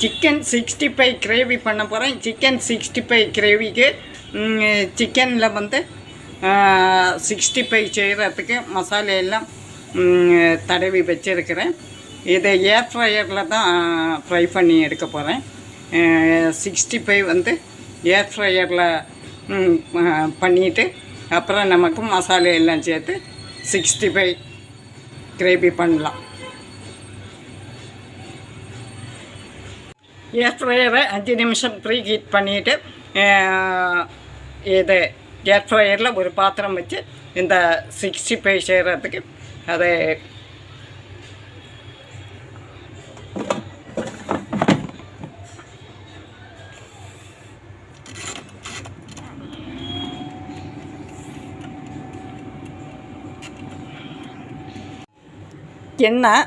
Chicken 65 gravy பண்ண போகிறேன். Chicken 65 கிரேவிக்கு சிக்கனில் வந்து 65 செய்கிறதுக்கு மசாலையெல்லாம் தடவி வச்சுருக்கிறேன். இதை ஏர் ஃப்ரையரில் தான் ஃப்ரை பண்ணி எடுக்க போகிறேன். 65 வந்து ஏர் ஃப்ரையரில் பண்ணிவிட்டு அப்புறம் நமக்கு மசாலையெல்லாம் சேர்த்து 65 கிரேவி பண்ணலாம். ஏர் ஃப்ரையரை 5 நிமிஷம் ப்ரீ ஹீட் பண்ணிவிட்டு இது ஏர் ஃப்ரையரில் ஒரு பாத்திரம் வச்சு இந்த 65 செய்கிறதுக்கு அதை எண்ணெய்,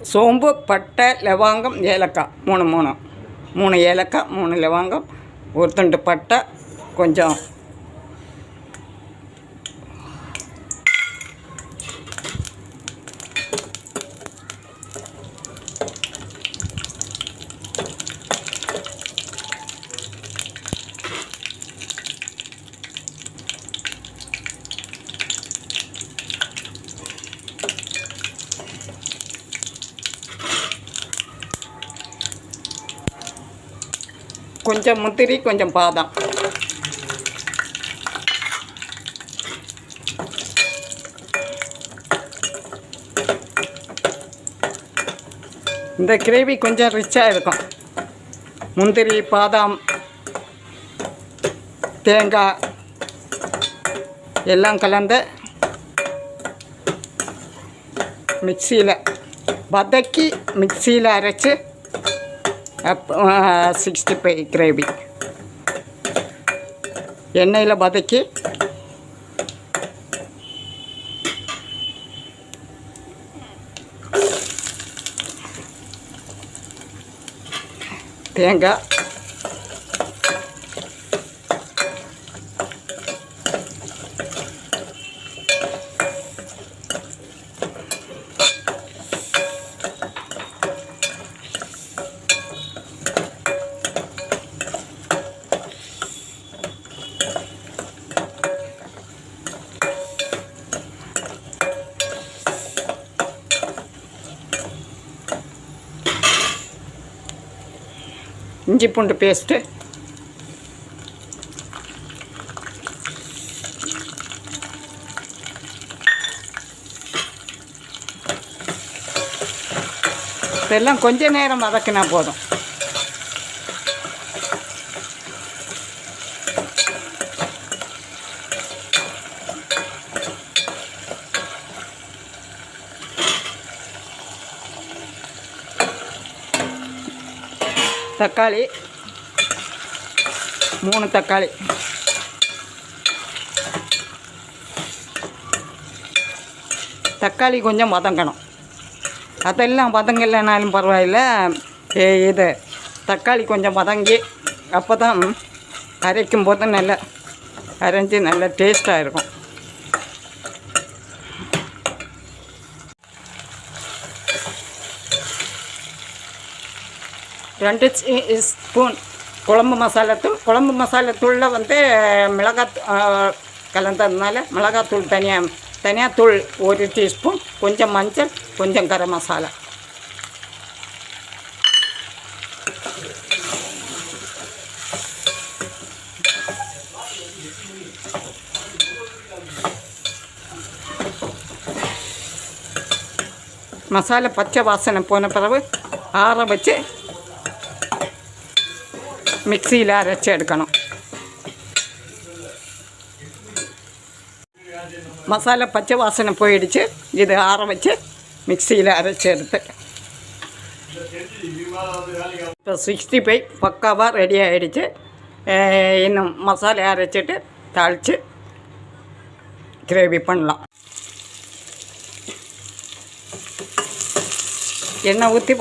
சோம்பு, பட்டை, லவங்கம், ஏலக்காய் 3 ஏலக்காய், 3 லவங்கம், ஒரு துண்டு பட்டை, கொஞ்சம் கொஞ்சம் முந்திரி, கொஞ்சம் பாதாம். இந்த கிரேவி கொஞ்சம் ரிச்சாக இருக்கும். முந்திரி, பாதாம், தேங்காய் எல்லாம் கலந்து மிக்சியில் வதக்கி மிக்சியில் அரைச்சி 65 கிரேவி எண்ணெயில் வதக்கி தேங்காய், இஞ்சி பூண்டு பேஸ்ட்டு, இதெல்லாம் கொஞ்ச நேரம் வதக்கினா போதும். தக்காளி 3 தக்காளி, தக்காளி கொஞ்சம் வதங்கணும். அதெல்லாம் வதங்கலைனாலும் பரவாயில்ல, இது தக்காளி கொஞ்சம் வதங்கி அப்போ தான் அரைக்கும் போது நல்லா அரைஞ்சி நல்லா டேஸ்ட்டாக இருக்கும். ரெண்டு ஸ்பூன் குழம்பு மசாலாத்தூளில் வந்து மிளகாய் கலந்ததுனால மிளகாத்தூள் தனியாத்தூள் 1 டீஸ்பூன், கொஞ்சம் மஞ்சள், கொஞ்சம் கரம் மசாலா. மசாலா பச்சை வாசனை போன பிறகு ஆற வச்சு மிக்சியில் அரைச்சி எடுக்கணும். மசாலா பச்சை வாசனை போயிடுச்சு. இது ஆற வச்சு மிக்சியில் அரைச்சி எடுத்து இப்போ 65 பக்காவாக ரெடி ஆகிடுச்சு. இன்னும் மசாலா அரைச்சிட்டு தாளித்து கிரேவி பண்ணலாம். எண்ணெய் ஊற்றி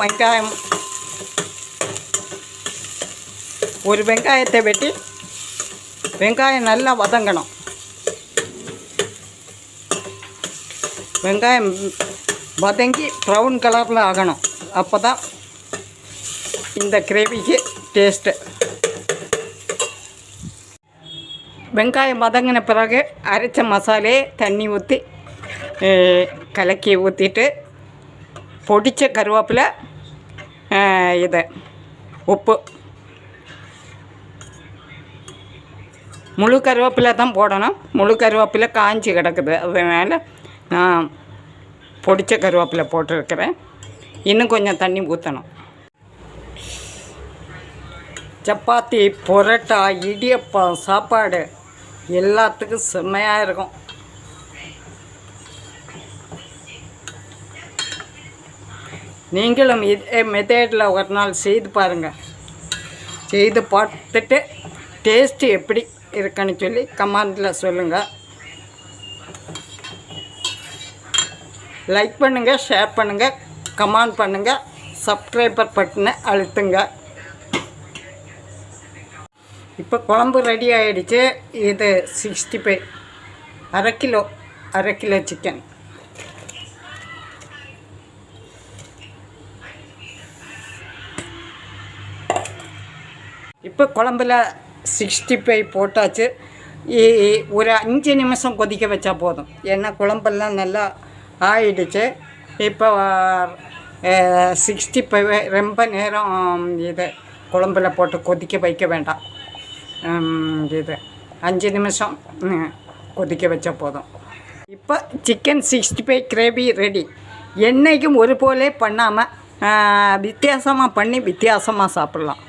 ஒரு வெங்காயத்தை வெட்டி வெங்காயம் நல்லா வதங்கணும். வெங்காயம் வதங்கி ப்ரௌன் கலரில் ஆகணும். அப்போ தான் இந்த கிரேவிக்கு டேஸ்ட்டு. வெங்காயம் வதங்கின பிறகு அரைச்ச மசாலையை தண்ணி ஊற்றி கலக்கி ஊற்றிட்டு பொடிச்ச கருவேப்பிலை, இது உப்பு, முழு கருவேப்பிலை தான் போடணும். முழு கருவேப்பிலை காஞ்சி கிடக்குது, அதனால் நான் பொடிச்ச கருவேப்பிலை போட்டிருக்கிறேன். இன்னும் கொஞ்சம் தண்ணி ஊற்றணும். சப்பாத்தி, புரோட்டா, இடியப்பம், சாப்பாடு எல்லாத்துக்கும் செம்மையாக இருக்கும். நீங்களும் இதே மெத்தேடில் ஒரு நாள் செய்து பாருங்கள். செய்து பார்த்துட்டு டேஸ்ட்டு எப்படி இருக்குன்னு சொல்லி கமெண்டில் சொல்லுங்கள். லைக் பண்ணுங்கள், ஷேர் பண்ணுங்கள், கமெண்ட் பண்ணுங்கள், சப்ஸ்கிரைபர் பட்டனை அழுத்துங்க. இப்போ குழம்பு ரெடி ஆகிடுச்சு. இது 65, அரை கிலோ சிக்கன். இப்போ குழம்புல 65 போட்டாச்சு. ஒரு 5 நிமிஷம் கொதிக்க வச்சா போதும். ஏன்னா குழம்பெல்லாம் நல்லா ஆயிடுச்சு. இப்போ 65 ரொம்ப நேரம் இது குழம்புல போட்டு கொதிக்க வைக்க வேண்டாம். இது 5 நிமிஷம் கொதிக்க வச்சா போதும். இப்போ சிக்கன் 65 கிரேவி ரெடி. என்றைக்கும் ஒரு போலே பண்ணாமல் வித்தியாசமாக பண்ணி வித்தியாசமாக சாப்பிட்லாம்.